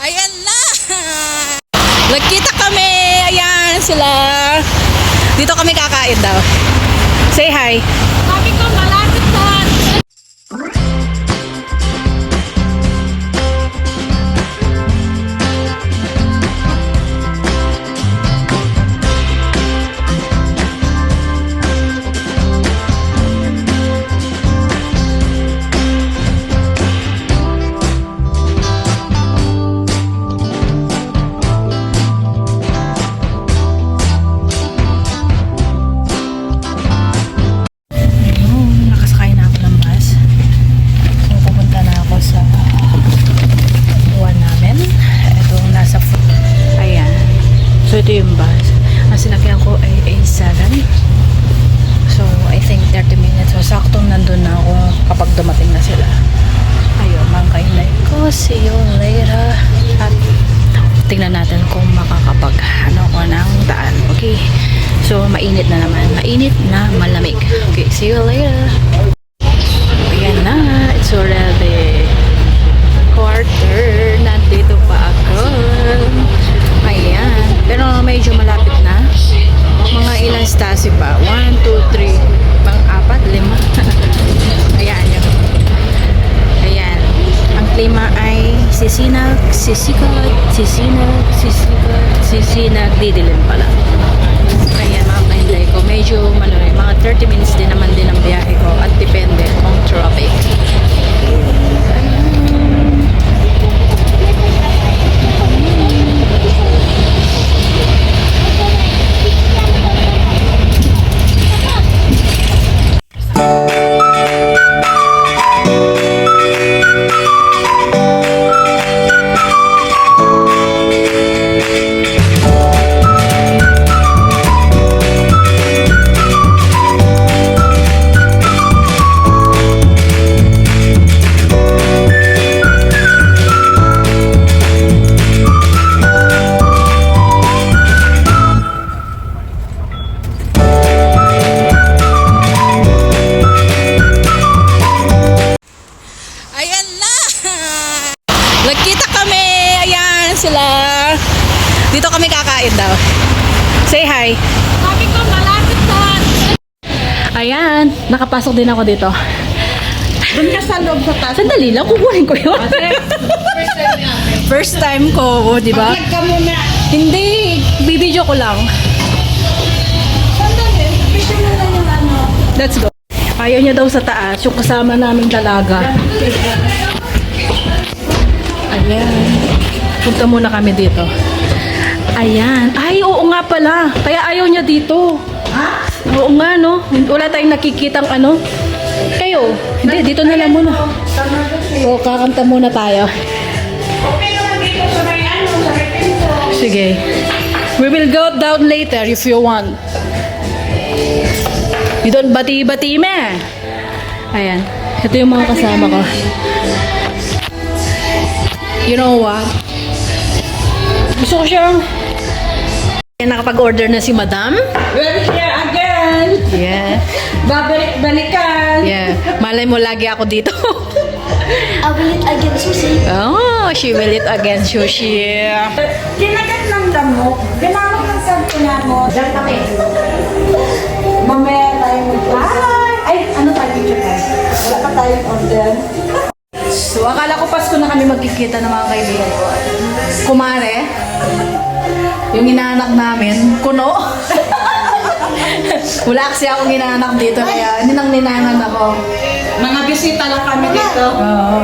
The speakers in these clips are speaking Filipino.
Ayan na! Nagkita kami! Ayan sila! Dito kami kakain daw. Say hi! Sabi ko, malapit na. Nakasakay na ako ng bus. So, pupunta na ako sa buwan namin. Ito, nasa ayan. So, ito yung bus. Ang sinakyan ko ay A7. So, I think 30 minutes. So, saktong nandun na ako kapag dumating na sila. Ayun, mangkainay ko. See you later. At tingnan natin kung makakapag ko ng daan. Okay. So, mainit na naman. Mainit na malamig. Okay, see you later. Ayan na. It's already quarter. Nandito pa ako. Ayan. Pero medyo malapit na. Mga ilang stasi pa. 1, 2, 3. Pang-apat, 5. Ayan yun. Ayan. Ang klima ay sisinag, didilim pala. Ayan, mga kahinday ko. Medyo, mga 30 minutes din naman din ang biyahe ko. At depende kung traffic. Ayan na! Nagkita kami! Ayan sila! Dito kami kakain daw. Say hi! Sabi ko, malapit na. Ayan! Nakapasok din ako dito. Doon ka sa loob sa taas. Sandali lang, kukunin ko yun. First time ko, di ba? Mag-vlog ka muna. Hindi, bibidyo ko lang. Sandali, picture mo lang yung ano. Let's go. Ayaw niya daw sa taas, yung kasama naming dalaga. Ayan. Punta muna kami dito. Ayan. Ay, oo nga pala. Kaya ayaw niya dito. Ha? Oo nga, no? Wala tayong nakikitang ano. Kayo. Hindi, dito na lang muna. So, kakanta muna tayo. Okay naman dito sa may ano, sa may pinto. Sige. We will go down later if you want. You don't bati-bati me. Ayan. Ito yung mga kasama ko. You know what? Gusto ko siyang... Nakapag-order na si Madam. We're here again. Yeah. Babalik-balikan. Yeah. Malay mo lagi ako dito. I will eat again sushi. Oh, she will eat again sushi. Kinagat ng damo. Ginamit ng santo na mo. Diyan kami. Mamaya tayo mag-hi. Ay, ano tayo picture tayo? Wala pa tayong order. So, akala ko Pasko na kami magkikita ng mga kaibigan ko. Kumare, yung inaanak namin, kuno. Wala kasi akong inaanak dito, kaya ninang-ninangan ako. Mga bisita lang kami dito. Oo.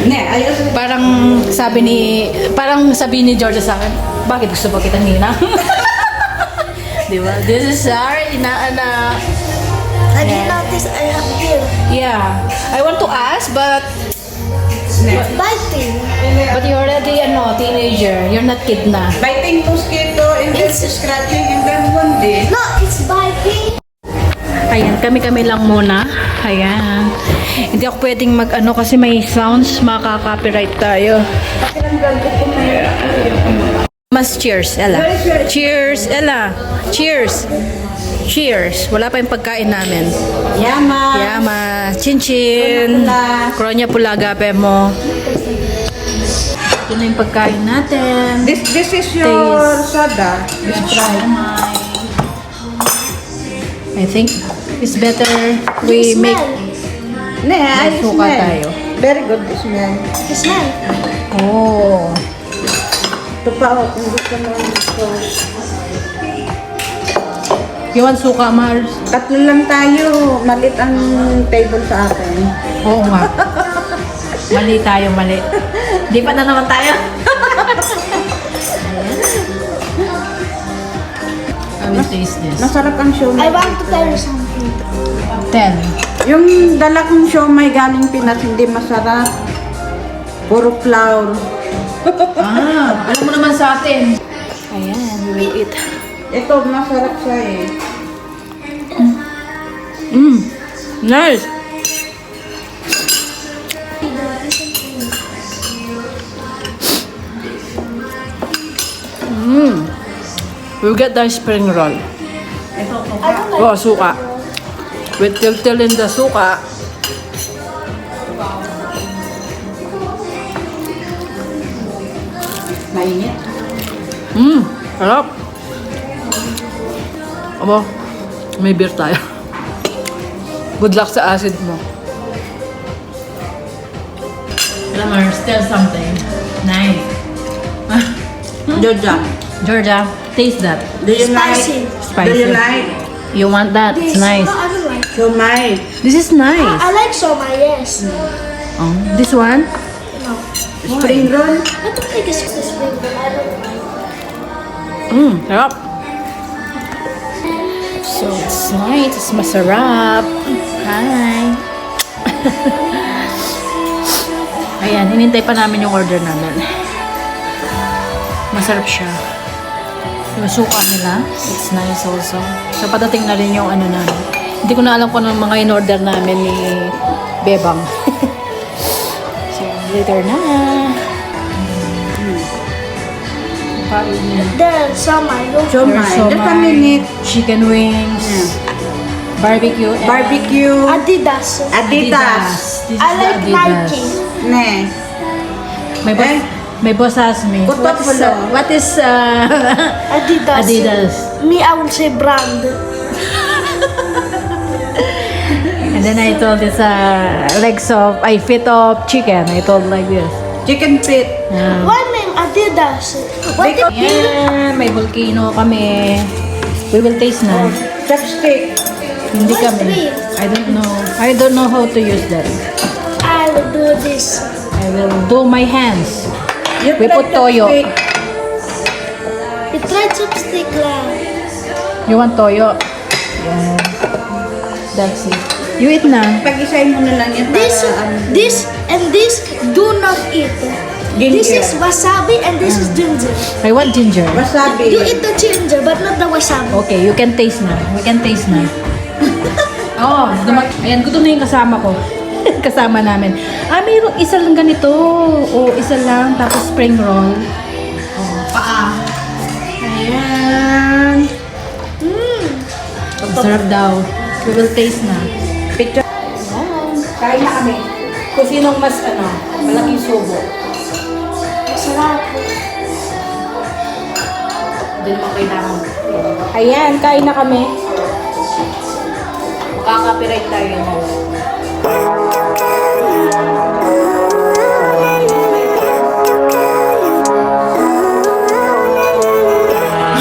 Ne, ayos. Parang sabi ni Georgia sa akin, bakit gusto ba kitang ninang? Di ba? This is our inaanak. I did notice I have here. Yeah. I want to ask, but Biting. you're already teenager. You're not kid na. Biting mosquito and then scratching and then one day. No, it's biting. Ayan, kami-kami lang muna. Ayan. Hindi ako pwedeng kasi may sounds, makaka-copyright tayo. Mas cheers, Ella. Cheers, Ella. Cheers. Cheers. Wala pa yung pagkain namin. Yama. Yama. Chin-chin. Kronya pula. Kronya pula, gape mo. Ito na yung pagkain natin. This is your soda. Let's try. I think it's better we make Ne, I suka smell. tayo. Very good smell. The smell. Oh. Ito pa ako kung gusto mo gusto. You want suka, Mars? Tatlo lang tayo. Malit ang table sa akin. Oo nga. Mali tayo, mali. Di pa na naman tayo. I will taste this. Masarap ang I siomay. want to tell you something. 10. Yung dala kong siomay galing Pinas, hindi masarap. Puro flour. Alam mo naman sa atin. Ayan, we will eat. Ito, masarap siya eh. Nice. We'll get the spring roll. Oh, suka. With til in the suka. Mainit. Sarap. Aba, may beer tayo. Good luck sa acid mo. Lamar, still something. Nice. Georgia, Georgia, taste that. do you Spicy. like? Spicy. Do you like You want that? It's This. nice. No, I don't like. siomay? This is nice. I like soma, yes. Oh, this one? No. Spring roll? I don't think it's the spring roll. I don't know. Sarap. So, it's nice. It's masarap. Hi. Ayan, hinintay pa namin yung order namin. Masarap siya. Yung suka nila, it's nice also. So, padating na rin yung ano namin. Hindi ko na alam kung anong mga in-order namin ni Bebang. So, later na. Then soma, you know. Siomay. There's Just a minute. Chicken wings, barbecue, and Barbecue. Adidas. Adidas. This is I the like Adidas. Nike. Ne. My boss asked me, Kutot pala. what is Adidas. Adidas? Me, I will say brand. And then I told it's feet of chicken. I told like this. Chicken feet. Yeah. Why name Adidas? What if Yeah, may volcano kami. We will taste na. Chopstick. Hindi What's kami. green? I don't know how to use that. I will do this? I will do my hands. You We try put toyo. chopstick. You try chopstick lang. You want toyo? Yeah. That's it. You eat na. Pag-isahin mo na lang yan para This and this do not eat. This Ginger. is wasabi and this is ginger. I want ginger. wasabi. You eat the ginger but not the wasabi. Okay, you can taste na. We can taste na. Ayan, gutom na yung kasama ko. Kasama namin. Mayroong isa lang ganito. Isa lang. Tapos spring roll. Paa. Ayan. Ang sarap daw. We will taste na. Picture. Kain na kami. Kung sinong mas, malaking subo. Masarap. Hindi naman kailangan. Ayan, kain na kami. Makaka-copyright tayo mo.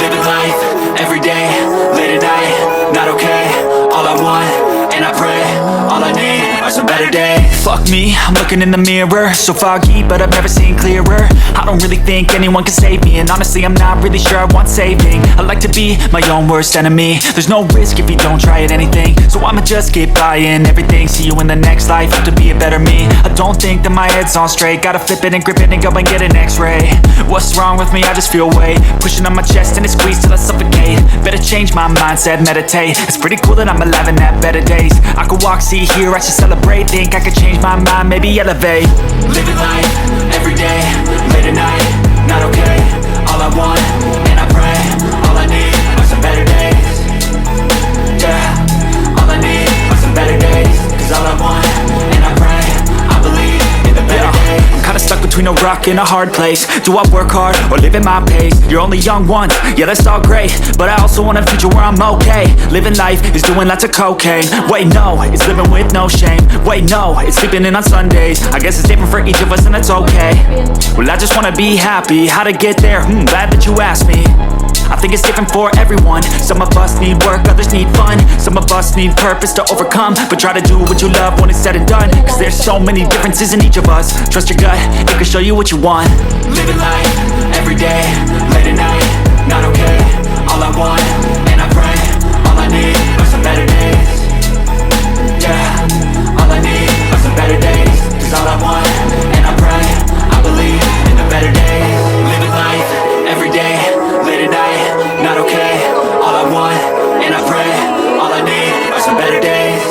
Living life, every day, late at night, not okay. All I want, and I pray, all I need are some better days. Fuck me, I'm looking in the mirror, so foggy, but I've never seen clearer. I don't really think anyone can save me, and honestly I'm not really sure I want saving. I like to be my own worst enemy. There's no risk if you don't try at anything, so I'ma just keep buying everything. See you in the next life, have to be a better me. I don't think that my head's on straight, gotta flip it and grip it and go and get an x-ray. What's wrong with me? I just feel weight pushing on my chest and it squeezes till I suffocate. Better change my mindset, meditate. It's pretty cool that I'm alive and have better days. I could walk, see, hear, I should celebrate. Think I could change my mind, maybe elevate. Living life, every day, late at night, not okay. All I want, and I pray, all I need are some better days. Yeah, all I need are some better days. Cause all I want, and I pray, I believe in the better days. I'm kinda stuck between a rock rock in a hard place. Do I work hard or live at my pace? You're only young once, yeah that's all great, but I also want a future where I'm okay. Living life is doing lots of cocaine. Wait no, it's living with no shame. Wait no, it's sleeping in on Sundays. I guess it's different for each of us and that's okay. Well I just wanna be happy. How to get there? Glad that you asked me. I think it's different for everyone. Some of us need work, others need fun. Some of us need purpose to overcome. But try to do what you love when it's said and done. Cause there's so many differences in each of us. Trust your gut, it can show you what you want. Living life, every day, late at night, not okay. All I want, and I pray, all I need are some better days. Yeah, all I need are some better days. Cause all I want, and I pray, I believe in the better days. Living life, every day, late at night, not okay. All I want, and I pray, all I need are some better days.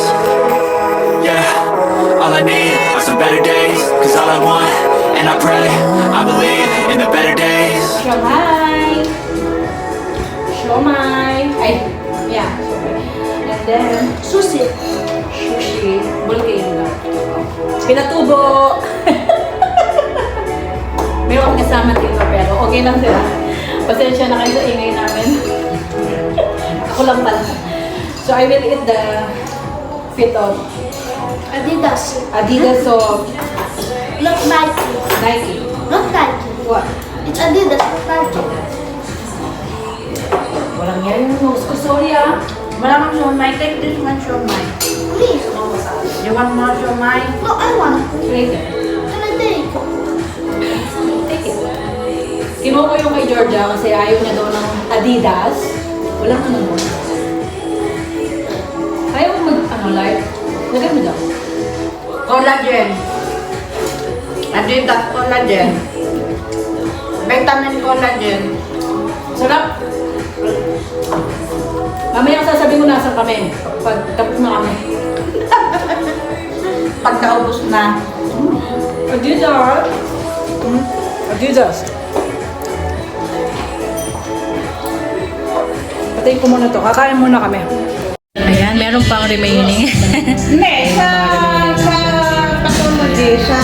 Yeah, all I need are some better days. Cause all I want, and I pray, I believe in the better days. Siomai! Siomai! Ay, yeah. And then, Sushi. sushi. Volcano. Pinatubo! Meron akong kasama dito pero okay lang sila. Pasensya na kayo sa ingay namin. Ako lang pala. So I will eat the fit of Adidas. Adidas of Not Nike. Nike. Not Nike. What? It's Adidas, not Nike. Walang yan yung nose ko. Sorry ah. Wala kang siomay. Take this one siomay. Please. You want more siomay? No, I want. Later. Can I take? Take it. Kinuha ko yung kay Georgia kasi ayaw niya daw ng Adidas. Wala ka naman. Ayaw mo live? Lagay mo daw. Collagen. Adidas collagen. Vitamin collagen. Sarap. Mamaya sasabihin ko nasan kami. Pag tapos na kami. Pag naubos na. Adidas. Adidas. Patayin ko muna to. Kakain muna kami. Ayan, meron pang remaining. Hindi, sa pathology, sa...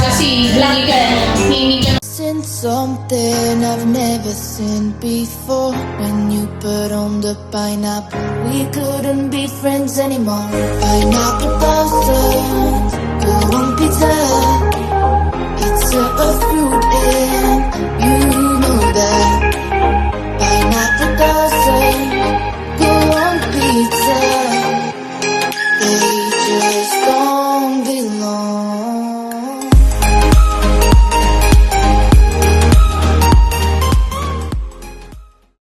Seen something I've never seen before. When you put on the pineapple, we couldn't be friends anymore. Pineapple blossoms, go on pizza. It's a